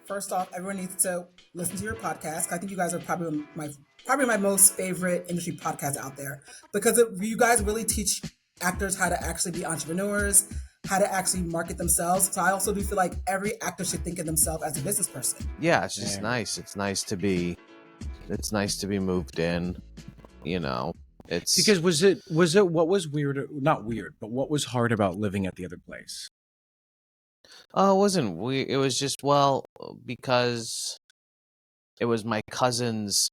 First off, everyone needs to listen to your podcast. I think you guys are probably my most favorite industry podcast out there because you guys really teach actors how to actually be entrepreneurs, how to actually market themselves. So I also do feel like every actor should think of themselves as a business person. Yeah, it's just nice. It's nice to be moved in, you know. It's Because was it what was weird, not weird, but what was hard about living at the other place? it wasn't weird. It was just because it was my cousin's.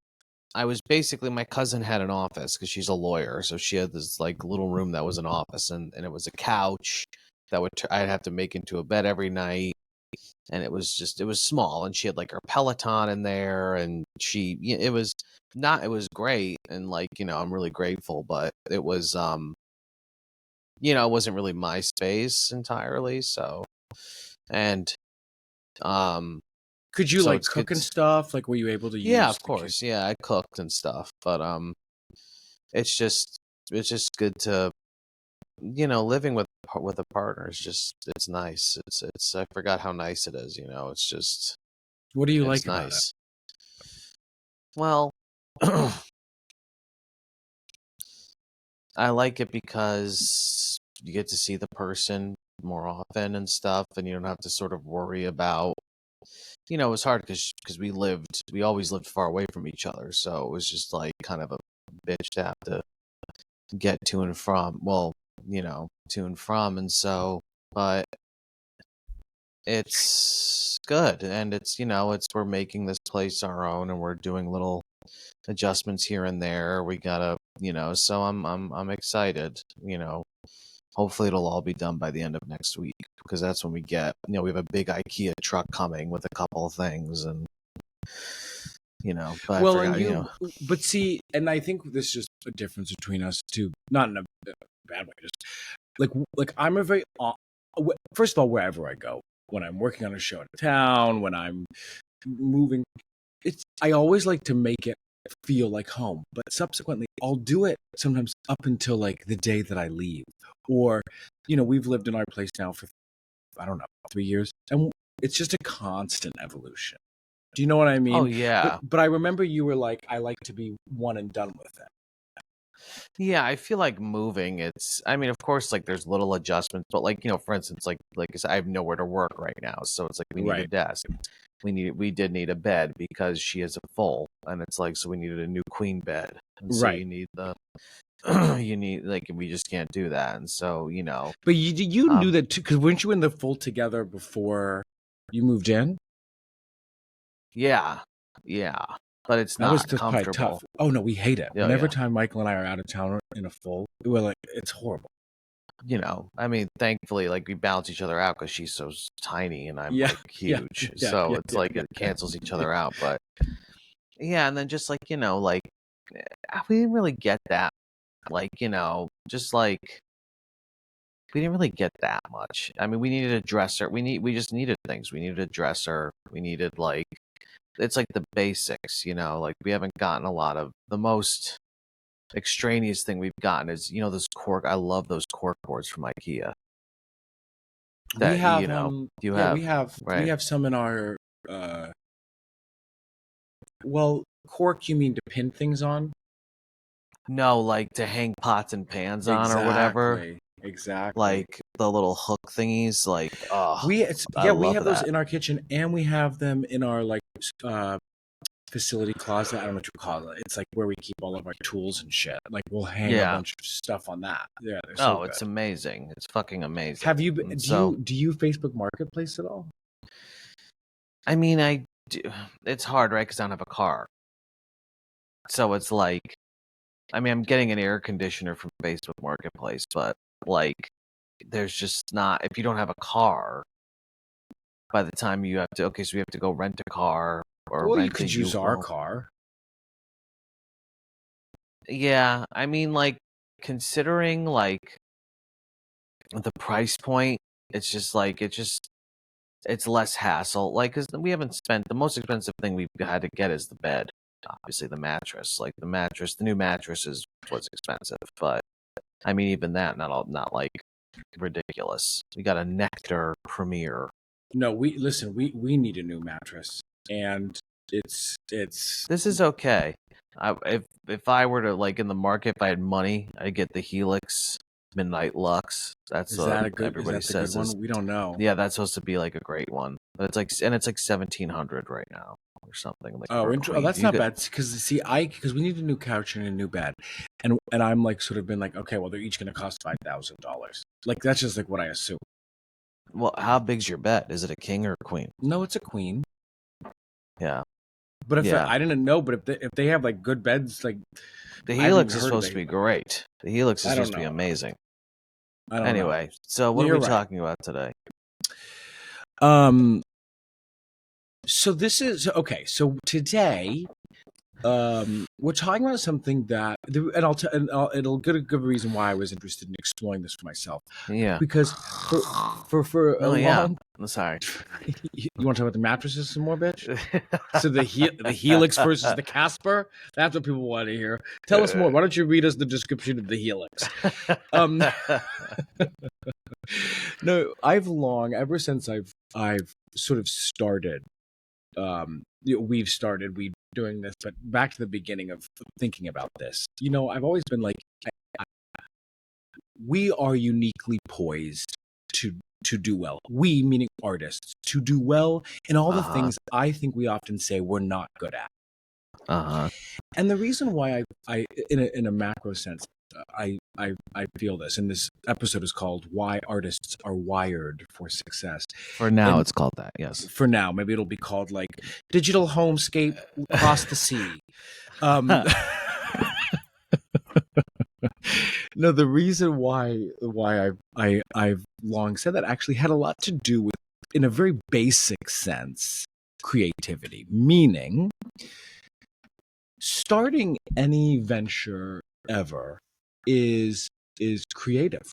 My cousin had an office because she's a lawyer, so she had this like little room that was an office, and it was a couch that I'd have to make into a bed every night, and it was small, and she had like her Peloton in there, and it was great, and like I'm really grateful, but it was it wasn't really my space entirely, so and Could you so like cook and stuff? Like, were you able to use? Yeah, of course. Yeah, I cooked and stuff, but it's just good to living with a partner is just it's nice. It's I forgot how nice it is. It's just What do you it's like about nice. Well, I like it because you get to see the person more often and stuff, and you don't have to sort of worry about. It was hard because we always lived far away from each other, so it was just like kind of a bitch to have to get to and from. Well, to and from, and so, but it's good, and we're making this place our own, and we're doing little adjustments here and there. We gotta, so I'm excited. Hopefully it'll all be done by the end of next week because that's when we get, we have a big IKEA truck coming with a couple of things and, but well, I forgot, but see, and I think this is just a difference between us too, not in a bad way, just like I'm a very, first of all, wherever I go, when I'm working on a show in town, when I'm moving, I always like to make it feel like home, but subsequently I'll do it sometimes up until like the day that I leave, or we've lived in our place now for I don't know 3 years, and it's just a constant evolution. Do you know what I mean? Oh yeah, but I remember you were like, I like to be one and done with it. Yeah, I feel like moving. I mean, of course, like there's little adjustments, but like for instance, like I said, I have nowhere to work right now, so it's like we need a desk. We did need a bed because she is a full, and it's like so we needed a new queen bed, and so you need we just can't do that, and so But you knew that too, because weren't you in the full together before you moved in? Yeah, but it's not comfortable. Tough. Oh no, we hate it. Yeah, Whenever time Michael and I are out of town in a full, we're like, it's horrible. I mean, thankfully, like we balance each other out because she's so tiny and I'm like huge, so it's like it cancels each other out. But and then just like like we didn't really get that, like just like we didn't really get that much. I mean, we needed a dresser. We just needed things. We needed a dresser. We needed like it's like the basics, like we haven't gotten a lot of the most extraneous thing we've gotten is those cork. I love those cork boards from IKEA. That we have some in our well, cork, you mean to pin things on? No, like to hang pots and pans on or whatever. Exactly. Like the little hook thingies, like we have those in our kitchen, and we have them in our like facility closet. I don't know what you call it. It's like where we keep all of our tools and shit. Like we'll hang a bunch of stuff on that. Yeah, they're so good. It's amazing. It's fucking amazing. Have you do you Facebook Marketplace at all? I mean, I do. It's hard, right? Because I don't have a car. So it's like, I mean, I'm getting an air conditioner from Facebook Marketplace, but like, there's just not. If you don't have a car, by the time you have to, so we have to go rent a car. Or you could use our car. Yeah, I mean, like, considering, like, the price point, it's just, like, it's less hassle. Like, because we haven't spent, the most expensive thing we've had to get is the bed. Obviously, the mattress. Like, the new mattress is what's expensive. But, I mean, even that, not like, ridiculous. We got a Nectar Premier No, we listen. We need a new mattress, and it's This is okay. If I were to like in the market, if I had money, I'd get the Helix Midnight Lux. That's is that a good is everybody that the good says is one? We don't know. yeah, that's supposed to be like a great one. But it's like 1,700 right now or something like for a queen. That's You not could bad because see, because we need a new couch and a new bed, and I'm like sort of been like, okay, well, they're each going to cost $5,000. Like that's just like what I assume. well, how big's your bed? Is it a king or a queen? No, it's a queen. Yeah, But if yeah. I didn't know, but if they have like good beds, like The I haven't Helix even is heard of supposed to be great. The Helix is I don't supposed to be know. amazing. I don't know. Anyway, so what are You're we right. talking about today? So this is okay. So today, we're talking about something that, and it'll give a good reason why I was interested in exploring this for myself. Yeah. Because for a Oh yeah. long, I'm sorry. you want to talk about the mattresses some more, bitch? So the Helix versus the Casper. That's what people want to hear. Tell us more. Why don't you read us the description of the Helix? No, ever since I've sort of started. We doing this, but back to the beginning of thinking about this. I've always been like, we are uniquely poised to do well. We, meaning artists, to do well in all the things I think we often say we're not good at. And the reason why I in a macro sense, I feel this, and this episode is called "Why Artists Are Wired for Success." For now, And it's called that. Yes. for now, maybe it'll be called like "Digital Homescape Across the Sea." No, the reason why I've long said that actually had a lot to do with, in a very basic sense, creativity. Meaning, starting any venture ever is creative.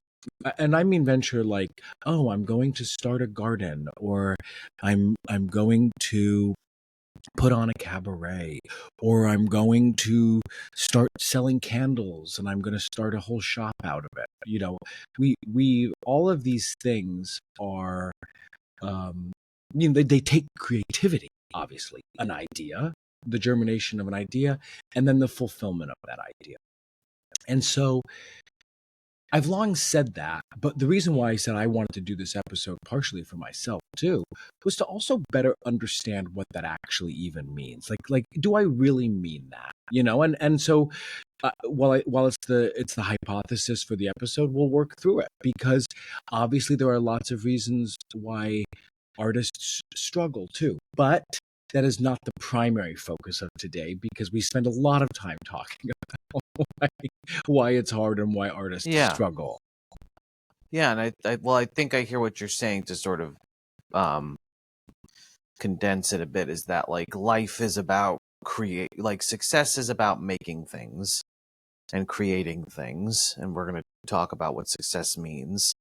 And I mean venture like, oh, I'm going to start a garden, or I'm going to put on a cabaret, or I'm going to start selling candles and I'm going to start a whole shop out of it. We all of these things are, they take creativity, obviously, an idea, the germination of an idea, and then the fulfillment of that idea. And so I've long said that, but the reason why I said I wanted to do this episode, partially for myself too, was to also better understand what that actually even means. Like, do I really mean that? And so while it's the hypothesis for the episode, we'll work through it, because obviously there are lots of reasons why artists struggle too, but that is not the primary focus of today, because we spend a lot of time talking about why it's hard and why artists struggle. Yeah, and I think I hear what you're saying to sort of condense it a bit, is that like life is about success is about making things and creating things, and we're going to talk about what success means.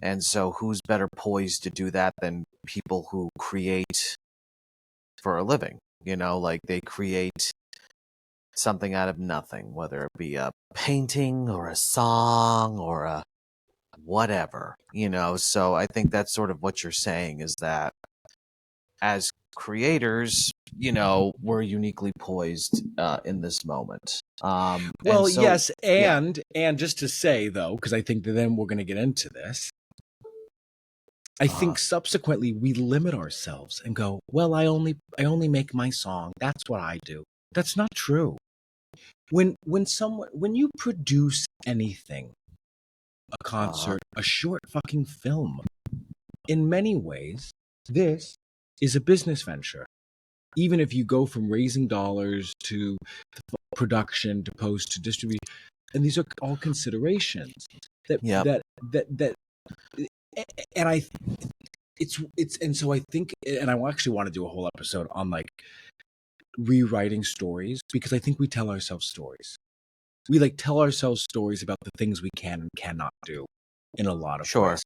And so who's better poised to do that than people who create for a living? Like they create something out of nothing, whether it be a painting or a song or a whatever, So I think that's sort of what you're saying, is that as creators, we're uniquely poised in this moment. Well, yes, and just to say though, because I think that then we're going to get into this. I think subsequently we limit ourselves and go, well, I only make my song. That's what I do. That's not true. When you produce anything, a concert, a short fucking film, in many ways, this is a business venture. Even if you go from raising dollars to production to post to distribute, and these are all considerations that and I it's and so I think, and I actually want to do a whole episode on like rewriting stories, because I think we tell ourselves stories. We like tell ourselves stories about the things we can and cannot do in a lot of ways.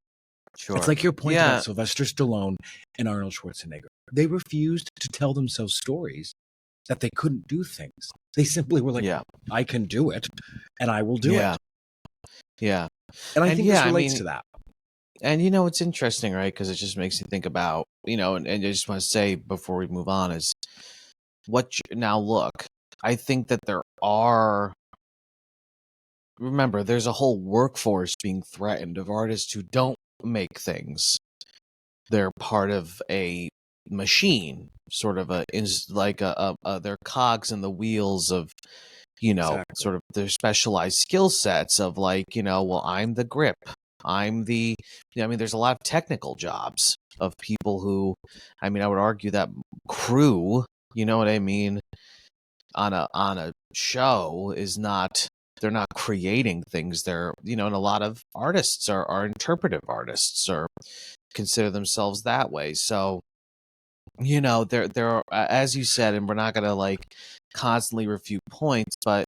Sure. It's like your point about Sylvester Stallone and Arnold Schwarzenegger. They refused to tell themselves stories that they couldn't do things. They simply were like, I can do it, and I will do it. Yeah. And I think this relates to that. And it's interesting, right? Because it just makes you think about, and I just want to say before we move on is now look, I think that remember, there's a whole workforce being threatened of artists who don't make things. They're part of a machine, sort of they're cogs in the wheels of, Exactly. sort of their specialized skill sets of like, well, I'm the grip. I'm the, there's a lot of technical jobs of people who, I would argue that crew, you know what I mean, on a show is not, they're not creating things. They're, and a lot of artists are interpretive artists or consider themselves that way. So, there are, as you said, and we're not going to like constantly refute points, but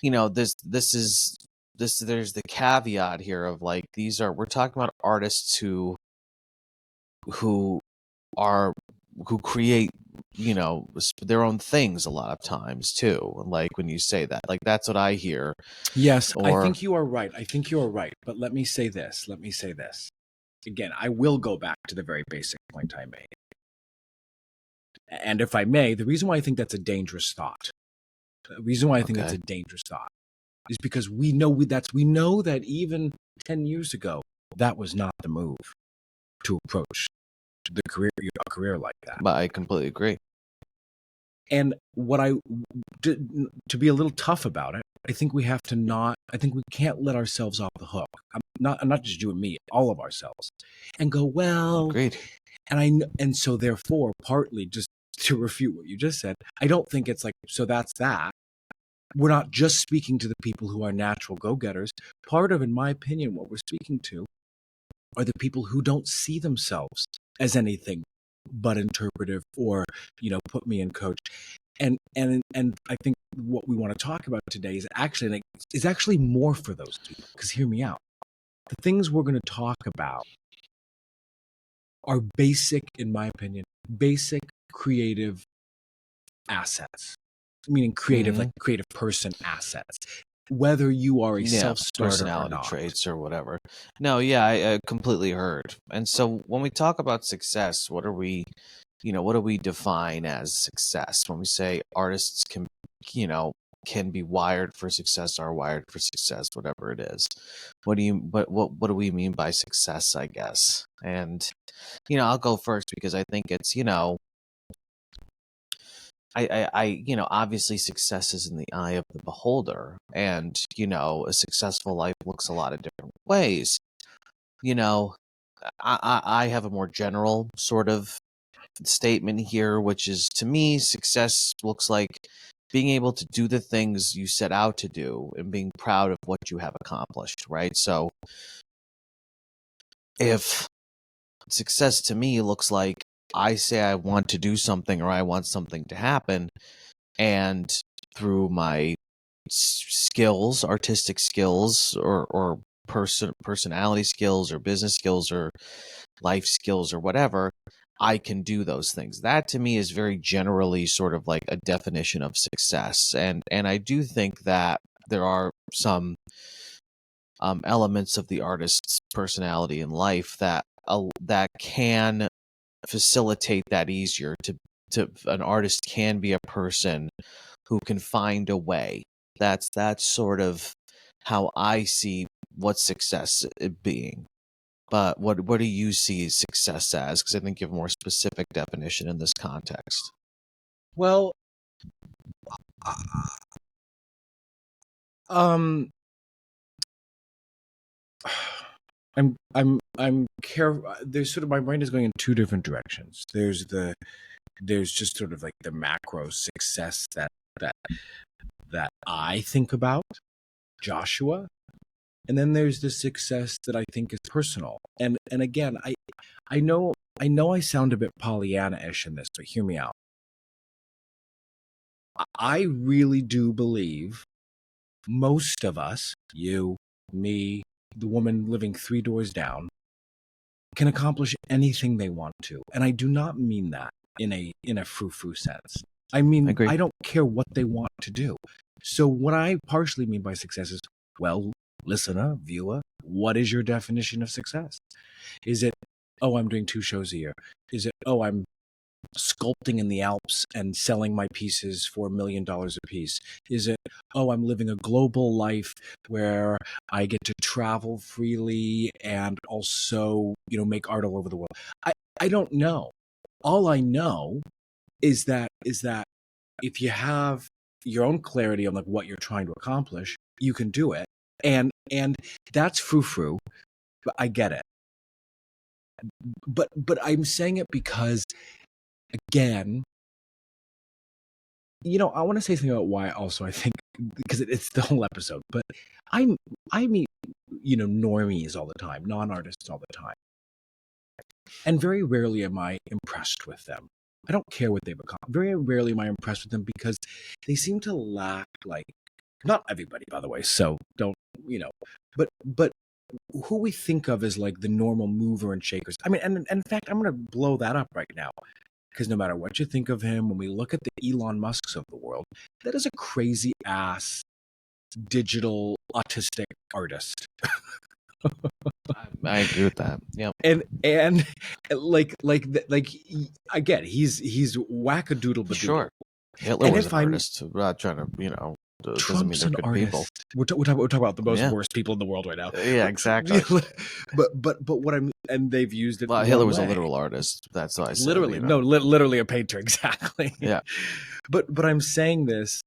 there's the caveat here of like, we're talking about artists who are, who create, their own things a lot of times too. Like when you say that, like, that's what I hear. Yes, I Or think you are right. I think you are right. But let me say this. Let me say this. Again, I will go back to the very basic point I made. And if I may, the reason why I think that's a dangerous thought, the reason why I think that's a dangerous thought is because we know that even 10 years ago, that was not the move to approach a career like that. But I completely agree. And to be a little tough about it, I think we can't let ourselves off the hook. I'm not just you and me, all of ourselves, and go, well, Agreed. And so therefore, partly just to refute what you just said, I don't think it's like, so that's that. We're not just speaking to the people who are natural go-getters. Part of, in my opinion, what we're speaking to are the people who don't see themselves as anything but interpretive or, put me in coach. And I think what we want to talk about today is actually more for those people. Because hear me out. The things we're going to talk about are basic, in my opinion, basic creative assets. Meaning creative, like creative person assets. Whether you are a self-starter personality or not. traits or whatever. No, yeah, I completely heard. And so when we talk about success, what do we define as success? When we say artists can be wired for success, are wired for success, whatever it is. What do we mean by success, I guess? And I'll go first because I think it's, obviously success is in the eye of the beholder, and a successful life looks a lot of different ways. I have a more general sort of statement here, which is, to me, success looks like being able to do the things you set out to do and being proud of what you have accomplished, right? So if success to me looks like I say I want to do something or I want something to happen, and through my skills, artistic skills, or personality skills, or business skills, or life skills, or whatever, I can do those things. That to me is very generally sort of like a definition of success. And I do think that there are some elements of the artist's personality in life that can facilitate that easier. To an artist can be a person who can find a way. That's sort of how I see what success being. But what do you see success as? Because I think you have a more specific definition in this context. Well, I'm careful. There's sort of, my brain is going in two different directions. There's just sort of like the macro success that I think about, Joshua, and then there's the success that I think is personal. And again, I know I sound a bit Pollyanna-ish in this, but hear me out. I really do believe most of us, you, me, the woman living 3 doors down, can accomplish anything they want to. And I do not mean that in a frou-frou sense. I mean, I don't care what they want to do. So what I partially mean by success is, well, listener, viewer, what is your definition of success? Is it, oh, I'm doing 2 shows a year? Is it, oh, I'm sculpting in the Alps and selling my pieces for $1 million a piece? Is it, oh, I'm living a global life where I get to travel freely and also, make art all over the world? I don't know. All I know is that if you have your own clarity on like what you're trying to accomplish, you can do it. And that's frou-frou, but I get it. But I'm saying it because, again, I want to say something about why also I think, because it's the whole episode, but I meet, normies all the time, non-artists all the time. And very rarely am I impressed with them. I don't care what they've accomplished. Very rarely am I impressed with them because they seem to lack, like, not everybody, by the way, so don't, but who we think of as like the normal mover and shakers. I mean, and in fact, I'm going to blow that up right now. Because no matter what you think of him, when we look at the Elon Musks of the world, that is a crazy ass digital autistic artist. I agree with that. Yeah. And like again, he's wackadoodle badoodle. Sure. Hitler was an artist. Not trying to, doesn't mean they're good people. We're talking about the most worst people in the world right now. Yeah, exactly. but what I'm, and they've used it. Well, Hitler was a literal artist. That's what I said. Literally, no, literally a painter. Exactly. Yeah. But I'm saying this.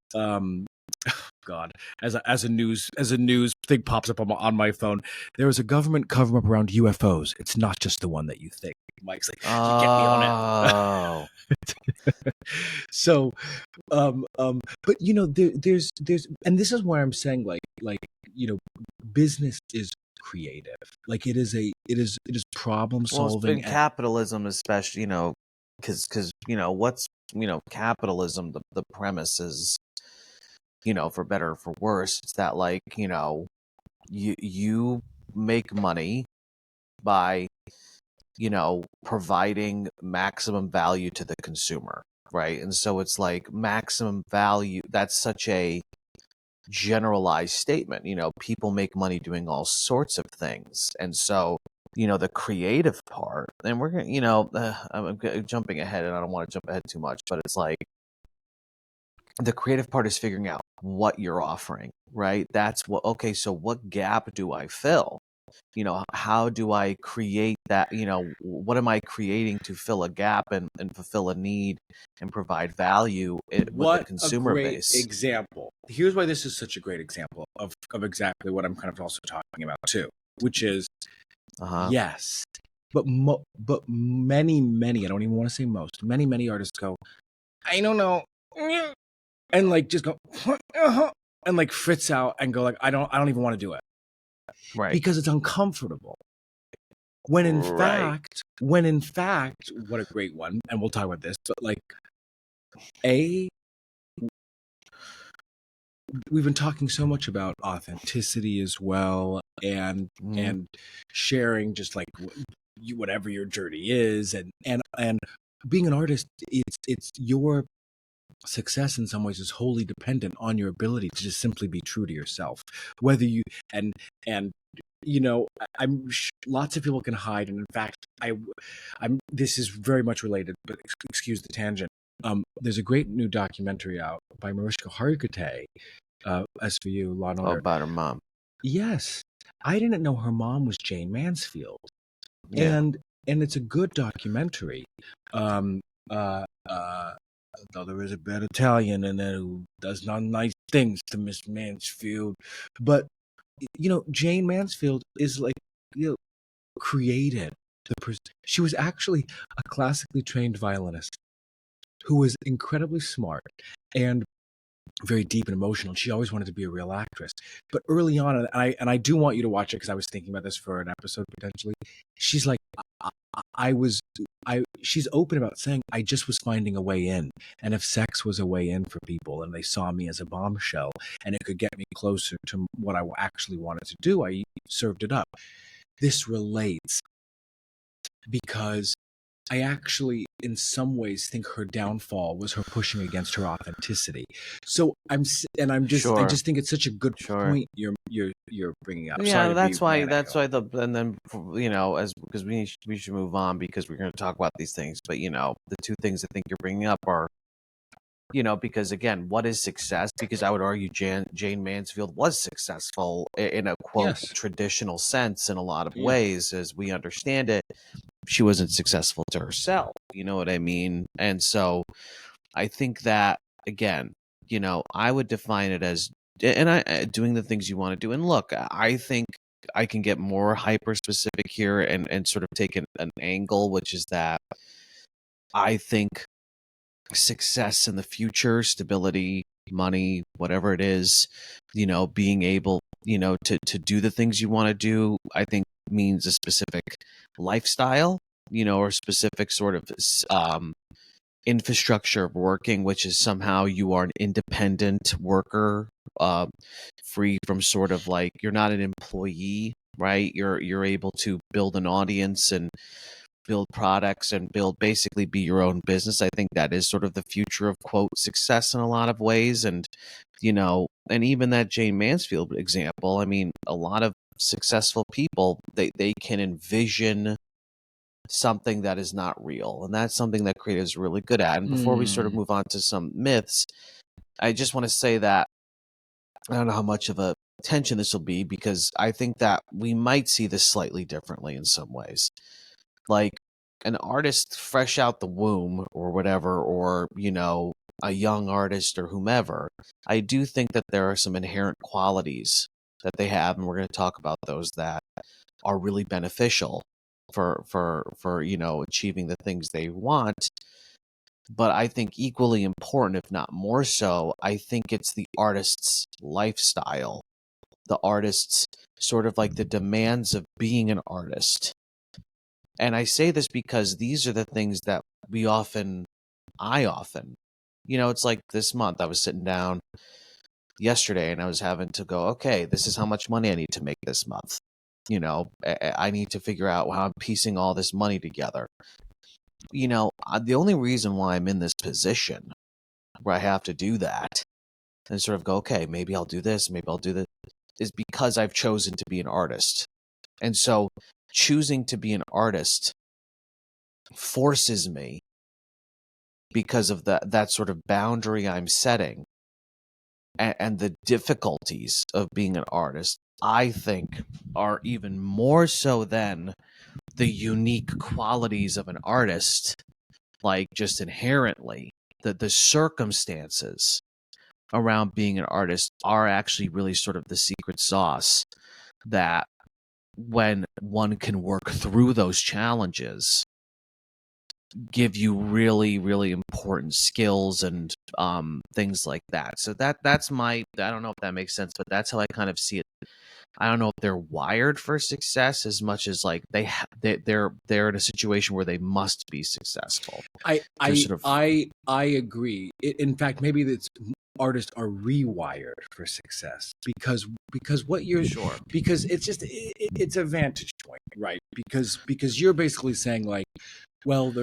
God, as a news thing pops up on my phone, there is a government cover up around UFOs. It's not just the one that you think. Mike's like, get me on it. So, but there's, and this is why I'm saying like business is creative. Like it is problem solving. Well, capitalism, especially, because what's capitalism. The premise is, for better or for worse, it's that like you make money by providing maximum value to the consumer, right? And so it's like maximum value. That's such a generalized statement. People make money doing all sorts of things, and so the creative part, and we're gonna I'm jumping ahead, and I don't want to jump ahead too much, but it's like the creative part is figuring out what you're offering, right? That's what, okay, so what gap do I fill? How do I create that? What am I creating to fill a gap and fulfill a need and provide value with the consumer base? Example. Here's why this is such a great example of exactly what I'm kind of also talking about too, which is, yes, but many, I don't even want to say most, many artists go, I don't know, and like just go and like fritz out and go like, I don't even want to do it. Right. Because it's uncomfortable. When in fact, what a great one, and we'll talk about this, but like we've been talking so much about authenticity as well, and sharing just like whatever your journey is, and being an artist, it's your success in some ways is wholly dependent on your ability to just simply be true to yourself. Whether you and I'm lots of people can hide, and in fact, I'm this is very much related, but excuse the tangent. There's a great new documentary out by Mariska Hargitay, SVU, Law and Order. About her mom. Yes, I didn't know her mom was Jane Mansfield, and it's a good documentary. Though there is a bad Italian in there who does not nice things to Miss Mansfield, but Jane Mansfield is like created she was actually a classically trained violinist who was incredibly smart and very deep and emotional. She always wanted to be a real actress, but early on, and I do want you to watch it because I was thinking about this for an episode potentially. She's like, she's open about saying, I just was finding a way in, and if sex was a way in for people, and they saw me as a bombshell, and it could get me closer to what I actually wanted to do, I served it up. This relates because I actually, in some ways, think her downfall was her pushing against her authenticity. So I Sure, just think it's such a good sure. point you're bringing up. Sorry Yeah, to be rambling that's on. why and then as because we should move on because we're going to talk about these things. But the two things I think you're bringing up are because again, what is success? Because I would argue Jane Mansfield was successful in a quote Yes. traditional sense in a lot of Yeah. ways as we understand it. She wasn't successful to herself. You know what I mean? And so I think that again, I would define it as and I doing the things you want to do. And look, I think I can get more hyper specific here and sort of take an angle, which is that I think success in the future, stability, money, whatever it is, being able, to do the things you want to do, I think means a specific lifestyle, or specific sort of infrastructure of working, which is somehow you are an independent worker, uh, free from sort of like you're not an employee, right? You're able to build an audience and build products and basically be your own business. I think that is sort of the future of quote success in a lot of ways. And and even that Jane Mansfield example, I mean, a lot of successful people, they can envision something that is not real, and that's something that creators are really good at. And before we sort of move on to some myths, I just want to say that I don't know how much of a tension this will be, because I think that we might see this slightly differently in some ways. Like an artist fresh out the womb or whatever, or, a young artist or whomever, I do think that there are some inherent qualities that they have, and we're going to talk about those that are really beneficial for achieving the things they want. But I think equally important, if not more so, I think it's the artist's lifestyle, the artist's sort of like the demands of being an artist. And I say this because these are the things that I often, it's like this month I was sitting down yesterday and I was having to go, okay, this is how much money I need to make this month. I need to figure out how I'm piecing all this money together. The only reason why I'm in this position where I have to do that and sort of go, okay, maybe I'll do this, maybe I'll do that, is because I've chosen to be an artist. And so choosing to be an artist forces me, because of that sort of boundary I'm setting and the difficulties of being an artist, I think are even more so than the unique qualities of an artist, like just inherently, the circumstances around being an artist are actually really sort of the secret sauce that when one can work through those challenges, give you really, really important skills and things like that. So that's I don't know if that makes sense, but that's how I kind of see it. I don't know if they're wired for success as much as like they're in a situation where they must be successful. I agree. In fact, maybe that's artists are rewired for success because what you're Sure. because it's just it's a vantage point, right? Because you're basically saying like, well,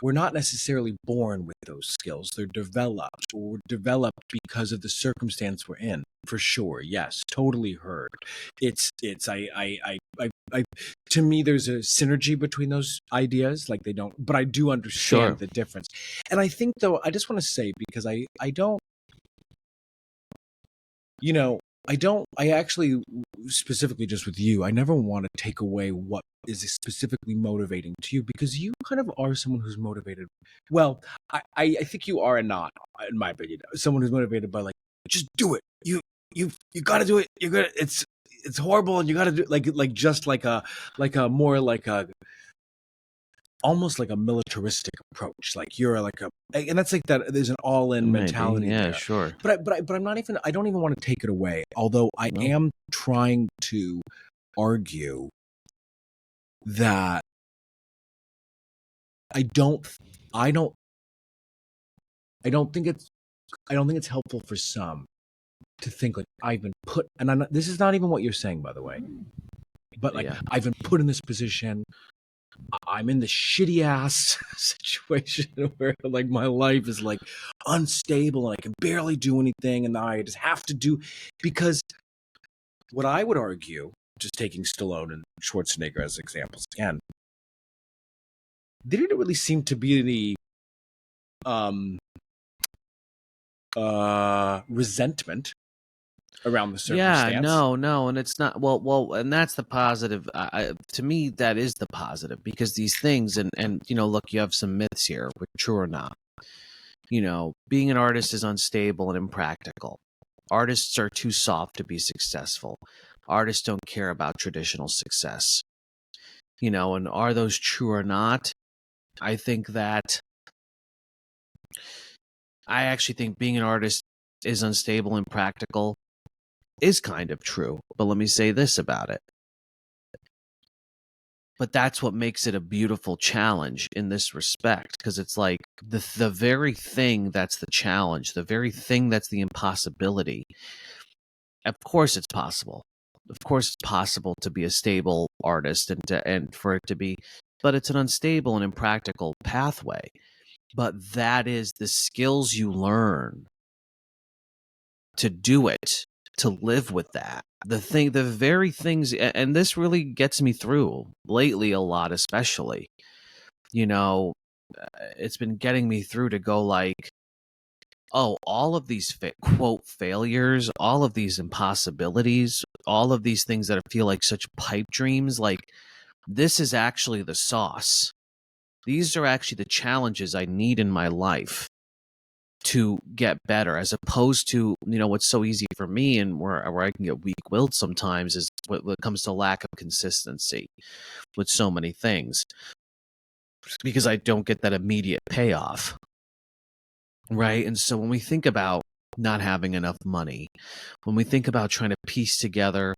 we're not necessarily born with those skills. They're developed or developed because of the circumstance we're in. For sure, yes, totally heard. It's I to me, there's a synergy between those ideas. Like they don't, but I do understand Sure. the difference. And I think though, I just want to say because I don't, I actually, specifically just with you, I never want to take away what is specifically motivating to you because you kind of are someone who's motivated. Well, I think you are not, in my opinion, someone who's motivated by like, just do it. You got to do it. You're gonna. It's horrible, and you got to do like just like a more like a almost like a militaristic approach. Like you're like and that's like that. There's an all-in Maybe. mentality Yeah, there. sure. But I'm not even. I don't even want to take it away. Although I No. am trying to argue that I don't. I don't. I don't think it's. I don't think it's helpful for some to think like I've been put. And I'm not, this is not even what you're saying, by the way. But like Yeah. I've been put in this position. I'm in the shitty ass situation where like my life is like unstable and I can barely do anything and I just have to do because what I would argue, just taking Stallone and Schwarzenegger as examples again, there didn't really seem to be any um resentment around the Yeah, circumstance. no, and it's not well, and that's the positive. To me, that is the positive because these things, and look, you have some myths here, which true or not. Being an artist is unstable and impractical. Artists are too soft to be successful. Artists don't care about traditional success. And are those true or not? I think that I actually think being an artist is unstable and practical is kind of true. But let me say this about it. But that's what makes it a beautiful challenge in this respect, because it's like the very thing that's the challenge, the very thing that's the impossibility. Of course it's possible. Of course it's possible to be a stable artist and for it to be, but it's an unstable and impractical pathway. But that is the skills you learn to do it, to live with that. The very things, and this really gets me through lately a lot, especially. You know, it's been getting me through to go like, oh, all of these quote failures, all of these impossibilities, all of these things that feel like such pipe dreams, like this is actually the sauce. These are actually the challenges I need in my life to get better, as opposed to what's so easy for me and where I can get weak-willed sometimes is when it comes to lack of consistency with so many things, because I don't get that immediate payoff, right? And so when we think about not having enough money, when we think about trying to piece together,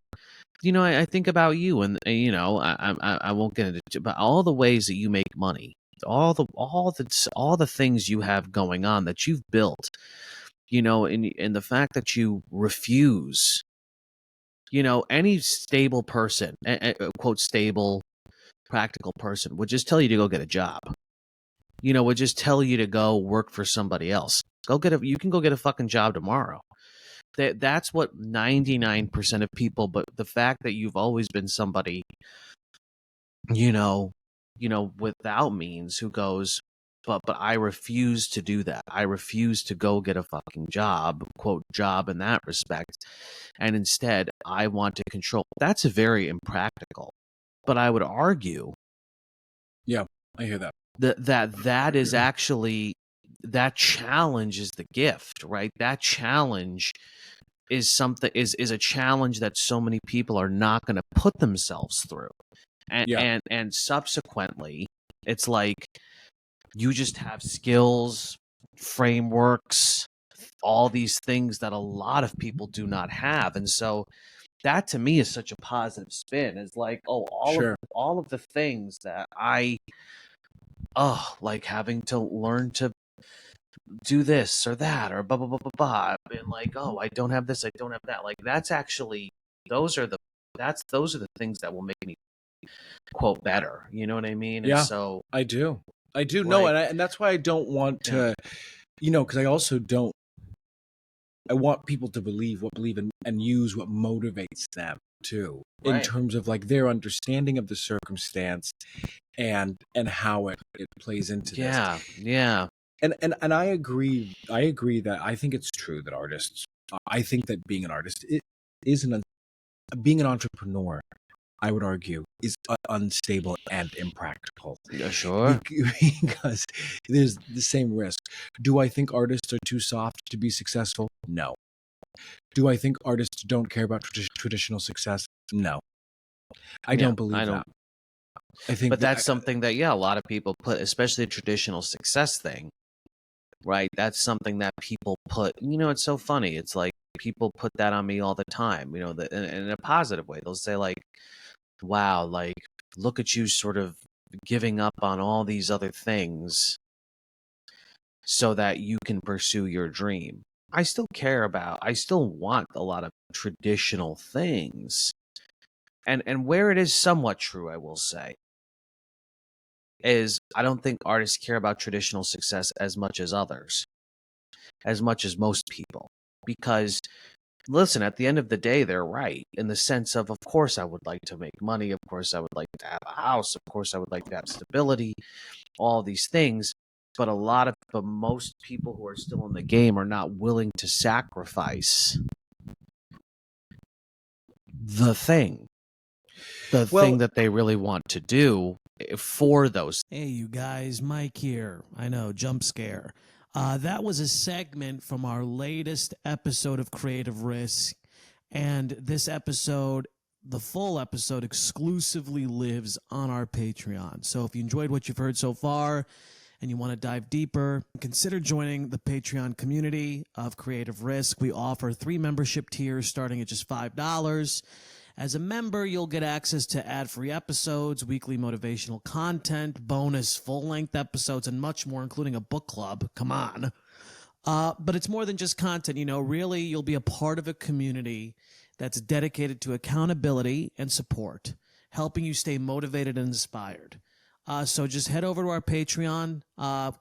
I think about you, and I won't get into but all the ways that you make money, all the things you have going on that you've built, in the fact that you refuse, any stable person, quote stable, practical person would just tell you to go get a job. Would just tell you to go work for somebody else. You can go get a fucking job tomorrow. That's what 99% of people, but the fact that you've always been somebody, you know, without means who goes, but I refuse to do that. I refuse to go get a fucking job, quote job in that respect. And instead I want to control. That's very impractical. But I would argue Yeah, I hear that. that is actually, that challenge is the gift, right? That challenge is a challenge that so many people are not going to put themselves through. And, Yeah. and subsequently, it's like you just have skills, frameworks, all these things that a lot of people do not have. And so that to me is such a positive spin. It's like, oh, Sure. all of the things that like having to learn to do this or that or blah blah blah blah blah. And like, oh, I don't have this, I don't have that. Like that's actually those are the things that will make me quote better. You know what I mean? And Yeah, so I do. I do. No, like and that's why I don't want yeah. to, because I also don't. I want people to believe and use what motivates them too, in Right. terms of like their understanding of the circumstance and how it plays into this. Yeah. And I agree. I agree that I think it's true that artists. I think that being an artist is being an entrepreneur. I would argue is unstable and impractical. Yeah, sure. Because there's the same risk. Do I think artists are too soft to be successful? No. Do I think artists don't care about traditional success? No. I Yeah, don't believe I that. don't. I think But that's something that, yeah, a lot of people put, especially the traditional success thing, right? That's something that people put, it's so funny. It's like people put that on me all the time, in a positive way. They'll say like, wow, like, look at you sort of giving up on all these other things so that you can pursue your dream. I still want a lot of traditional things. And where it is somewhat true, I will say, is I don't think artists care about traditional success as much as others, as much as most people. Because, listen, at the end of the day, they're right in the sense of course, I would like to make money. Of course, I would like to have a house. Of course, I would like to have stability, all these things. But most people who are still in the game are not willing to sacrifice the thing Well, that they really want to do for those. Hey, you guys, Mike here. I know, jump scare. That was a segment from our latest episode of Creative Risk. And this episode, the full episode, exclusively lives on our Patreon. So if you enjoyed what you've heard so far and you want to dive deeper, consider joining the Patreon community of Creative Risk. We offer 3 membership tiers starting at just $5. As a member, you'll get access to ad-free episodes, weekly motivational content, bonus full-length episodes, and much more, including a book club. Come on. But it's more than just content. Really, you'll be a part of a community that's dedicated to accountability and support, helping you stay motivated and inspired. So just head over to our Patreon,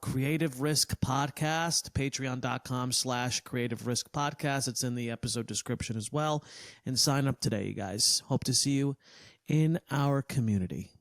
Creative Risk Podcast, patreon.com/Creative Risk Podcast. It's in the episode description as well. And sign up today, you guys. Hope to see you in our community.